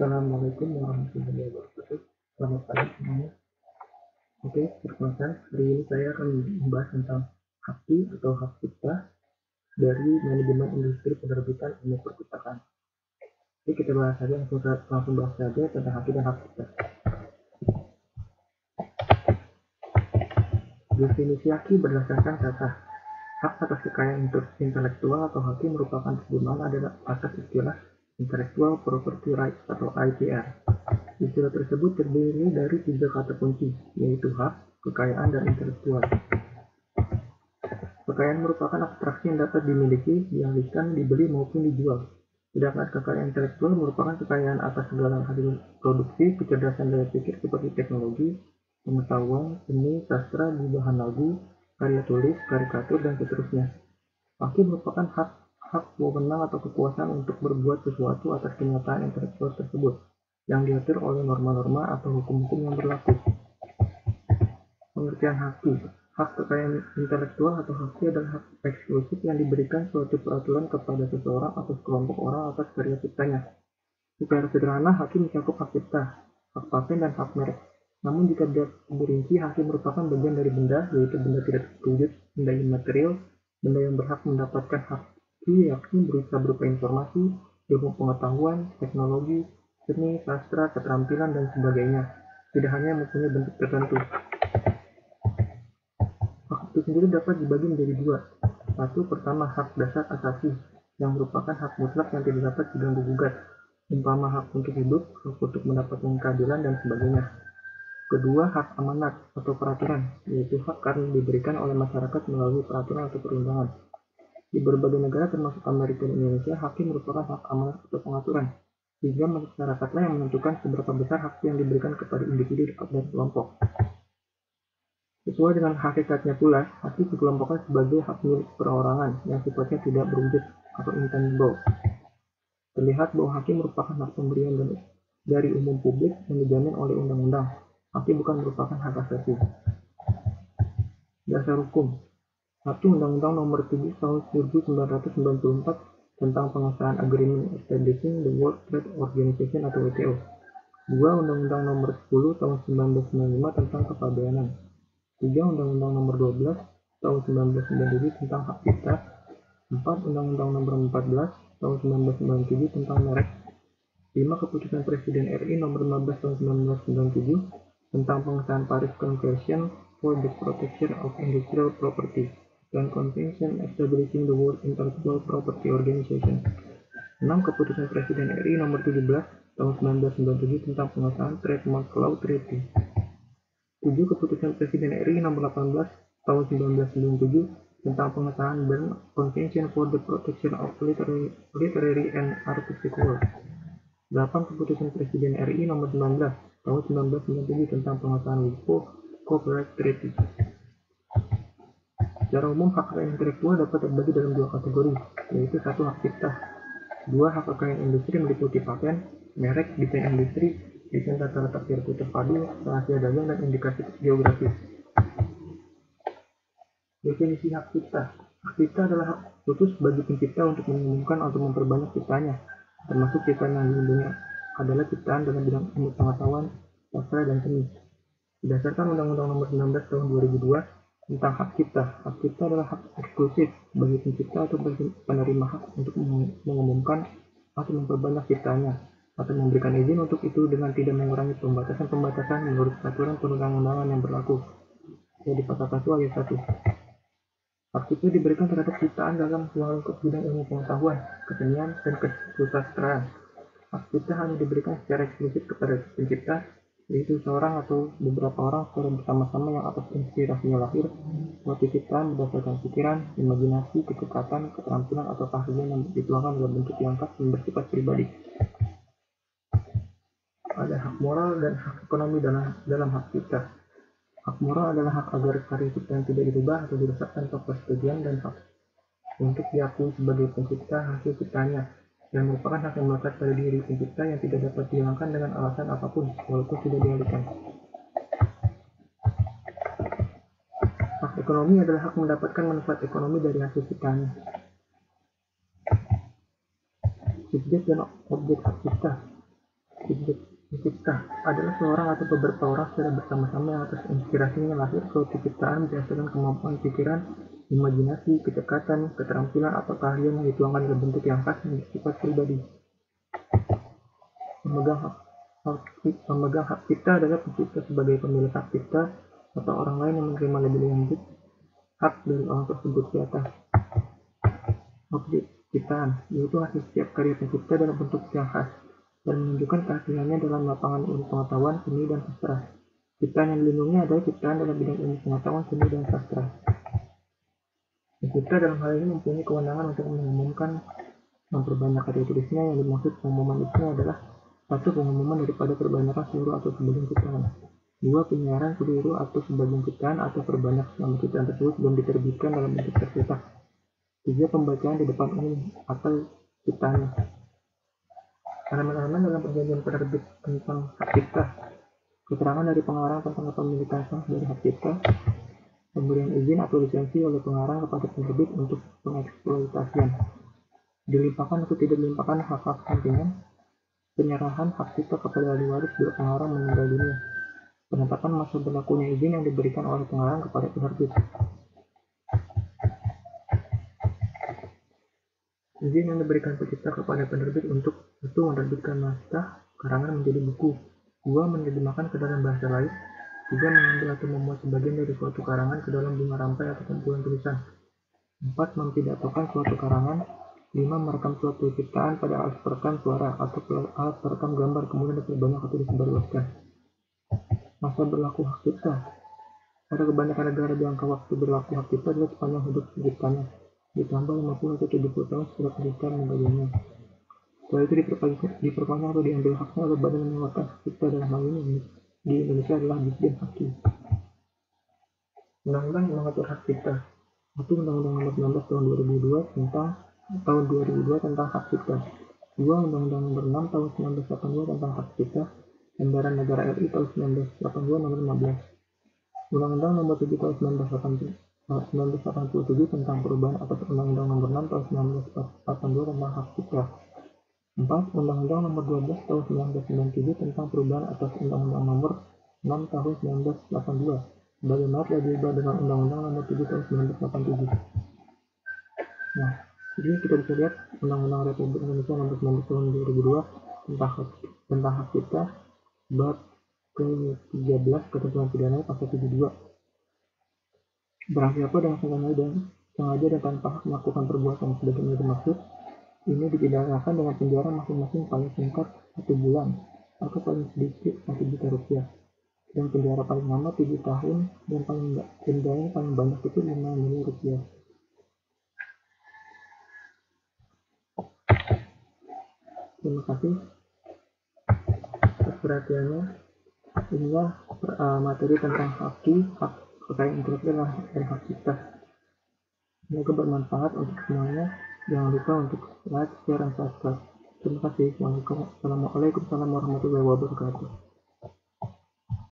Assalamualaikum warahmatullahi wabarakatuh. Selamat pagi semuanya. Oke, perkenalkan, hari ini saya akan membahas tentang HAKI atau hak cipta dari manajemen industri penerbitan ilmu perpustakaan. Jadi kita bahas saja, langsung bahas saja tentang HAKI dan hak cipta. Definisi HAKI berdasarkan kata hak atas kekayaan intelektual atau HAKI merupakan terjemahan atas istilah Intellectual Property Rights atau IPR. Istilah tersebut terdiri dari 3 kata kunci, yaitu hak, kekayaan, dan intelektual. Kekayaan merupakan abstraksi yang dapat dimiliki, dialihkan, dibeli, maupun dijual. Sedangkan kekayaan intelektual merupakan kekayaan atas segala hasil produksi, kecerdasan daya pikir seperti teknologi, pengetahuan, seni, sastra, bahan lagu, karya tulis, karikatur, dan seterusnya. HAKI merupakan hak wewenang atau kekuasaan untuk berbuat sesuatu atas kenyataan intelektual tersebut, yang diatur oleh norma-norma atau hukum-hukum yang berlaku. Pengertian HAKI. Hak kekayaan intelektual atau HAKI adalah hak eksklusif yang diberikan suatu peraturan kepada seseorang atau sekelompok orang atas karya ciptanya. Secara sederhana, HAKI mencakup hak cipta, hak paten, dan hak merek. Namun jika dirinci, HAKI merupakan bagian dari benda, yaitu benda tidak terwujud, benda imaterial, benda yang berhak mendapatkan HAKI yakni berupa informasi, ilmu pengetahuan, teknologi, seni, sastra, keterampilan, dan sebagainya. Tidak hanya mempunyai bentuk tertentu. Hak itu sendiri dapat dibagi menjadi 2. Satu, pertama hak dasar asasi, yang merupakan hak mutlak yang tidak dapat diganggu-gugat, umpama hak untuk hidup, hak untuk mendapatkan keadilan, dan sebagainya. Kedua, hak amanat atau peraturan, yaitu hak karena diberikan oleh masyarakat melalui peraturan atau perundangan. Di berbagai negara termasuk Amerika dan Indonesia, HAKI merupakan hak amanat atau pengaturan, sehingga masyarakatlah yang menentukan seberapa besar hak yang diberikan kepada individu dan kelompok. Sesuai dengan hakikatnya pula, HAKI dikelompokkan sebagai hak milik perorangan yang sifatnya tidak berwujud atau intangible. Terlihat bahwa HAKI merupakan hak pemberian dari umum publik yang dijamin oleh undang-undang. HAKI bukan merupakan hak asasi. Dasar hukum. 1. Undang-Undang Nomor 7 Tahun 1994 tentang pengesahan Agreement Establishing the World Trade Organization atau WTO. 2. Undang-Undang Nomor 10 Tahun 1995 tentang kepabeanan. 3. Undang-Undang Nomor 12 Tahun 1997 tentang hak cipta. 4. Undang-Undang Nomor 14 Tahun 1997 tentang merek. 5. Keputusan Presiden RI Nomor 15 Tahun 1997 tentang pengesahan Paris Convention for the Protection of Industrial Property dan Convention Establishing the World Intellectual Property Organization. 6. Keputusan Presiden RI Nomor 17 Tahun 1997 tentang pengesahan Trademark Law Treaty. 7. Keputusan Presiden RI Nomor 18 Tahun 1997 tentang pengesahan Berne Convention for the Protection of Literary and Artistic Works. 8. Keputusan Presiden RI Nomor 19 Tahun 1997 tentang pengesahan WIPO Copyright Treaty. Secara umum, hak kekayaan intelektual dapat terbagi dalam 2 kategori, yaitu 1. Hak cipta. 2. Hak kekayaan industri meliputi paten, merek, desain industri, desain tata letak sirkuit terpadu, rahasia dagang, dan indikasi geografis. Definisi hak cipta. Hak cipta adalah hak khusus bagi pencipta untuk mengumumkan atau memperbanyak ciptanya, termasuk ciptaan yang dilindungi adalah ciptaan dalam bidang ilmu pengetahuan, sastra, dan seni. Berdasarkan Undang-Undang Nomor 19 Tahun 2002 tentang hak cipta. Hak cipta adalah hak eksklusif bagi pencipta atau penerima hak untuk mengumumkan atau memperbanyak ciptanya, atau memberikan izin untuk itu dengan tidak mengurangi pembatasan-pembatasan menurut peraturan perundang-undangan yang berlaku. Jadi pasal 1 ayat 1. Hak cipta diberikan terhadap ciptaan dalam lingkup bidang ilmu pengetahuan, kesenian, dan kesusastraan. Hak cipta hanya diberikan secara eksklusif kepada pencipta, yaitu seorang atau beberapa orang secara bersama-sama yang atas inspirasinya lahir suatu ciptaan berdasarkan pikiran, imajinasi, kecekatan, keterampilan, atau keahlian yang dituangkan dalam bentuk yang khas dan bersifat pribadi. Ada hak moral dan hak ekonomi dalam hak cipta. Hak moral adalah hak agar karya ciptaan tidak dirubah atau dirusak tanpa persetujuan, dan hak untuk diakui sebagai pencipta hasil ciptanya, yang merupakan hak yang melekat pada diri pencipta yang tidak dapat dihilangkan dengan alasan apapun, walaupun tidak dialihkan. Hak ekonomi adalah hak mendapatkan manfaat ekonomi dari hasil ciptaannya. Subjek dan objek hak cipta. Pencipta adalah seorang atau beberapa orang secara bersama-sama yang atas inspirasinya lahir. Suatu ciptaan berdasarkan kemampuan pikiran, imajinasi, kecerdasan, keterampilan, atau keahlian yang dituangkan dalam bentuk yang khas dan bersifat pribadi. Pemegang hak cipta adalah pencipta sebagai pemilik hak cipta atau orang lain yang menerima lebih lanjut hak dari orang tersebut di atas. Objek ciptaan yaitu hasil setiap karya pencipta dalam bentuk yang khas dan menunjukkan keahliannya dalam lapangan ilmu pengetahuan, seni, dan sastra. Ciptaan yang dilindungi adalah ciptaan dalam bidang ilmu pengetahuan, seni, dan sastra. Pencipta dalam hal ini mempunyai kewenangan untuk mengumumkan, memperbanyak karya tulisnya. Yang dimaksud pengumuman di sini adalah satu, pengumuman daripada perbanyakan seluruh atau sebagian ciptaan. Dua, penyiaran seluruh atau sebagian ciptaan atau perbanyak selama ciptaan tersebut belum diterbitkan dalam bentuk tercetak. Tiga, pembacaan di depan umum atau ciptaannya. Halaman-halaman dalam perjanjian penerbit tentang hak cipta. Keterangan dari pengarang tentang kepemilikan sah dari hak cipta. Pemberian izin atau lisensi oleh pengarang kepada penerbit untuk pengeksploitasian. Dilimpahkan atau tidak dilimpahkan hak-hak sampingan. Penyerahan hak cipta kepada ahli waris bila pengarang meninggal dunia. Penetapan masa berlakunya izin yang diberikan oleh pengarang kepada penerbit. Izin yang diberikan pencipta kepada penerbit untuk satu, menerbitkan naskah karangan menjadi buku. Dua, menerjemahkan ke dalam bahasa lain. Tiga, mengambil atau memuat sebagian dari suatu karangan ke dalam bunga rampai atau kumpulan tulisan. Empat, mempidatokan suatu karangan. Lima, merekam suatu ciptaan pada alat perekam suara atau alat perekam gambar kemudian diperbanyak atau disebarluaskan. Masa berlaku hak cipta. Pada kebanyakan negara jangka waktu berlaku hak cipta adalah sepanjang hidup penciptanya, ditambah 50 atau 70 tahun setelah pencipta meninggal dunia. Setelah itu diperpanjang atau diambil haknya oleh badan yang mengeluarkan hak cipta. Dalam hal ini di Indonesia adalah Ditjen Haki. Undang-undang yang mengatur hak cipta. Satu, Undang-Undang Nomor 19 Tahun 2002 tentang hak cipta. Dua, Undang-Undang Nomor 6 Tahun 1982 tentang hak cipta. Lembaran Negara RI Tahun 1982 Nomor 15. Undang-Undang Nomor 7 Tahun 1987 tentang perubahan atas Undang-Undang Nomor 6 Tahun 1982 tentang hak cipta. 4. Undang-Undang Nomor 12 Tahun 1997 tentang perubahan atas Undang-Undang Nomor 6 Tahun 1982 sebagaimana telah diubah dengan Undang-Undang Nomor 7 Tahun 1987. Nah, jadi kita bisa lihat Undang-Undang Republik Indonesia Nomor 19 Tahun 2002 tentang hak cipta bab ke-13 ketentuan pidana pasal 72. Barang siapa dengan sengaja dan tanpa hak melakukan perbuatan sebagaimana dimaksud, ini dipidanakan dengan penjara masing-masing paling singkat 1 bulan atau paling sedikit 1 juta rupiah, dan penjara paling lama 7 tahun dan denda yang paling banyak itu 5 miliar rupiah. Terima kasih atas perhatiannya. Inilah materi tentang hak kekayaan intelektual dan hak cipta. Semoga bermanfaat untuk semuanya. Jangan lupa untuk like, share, dan subscribe. Terima kasih. Assalamualaikum warahmatullahi wabarakatuh.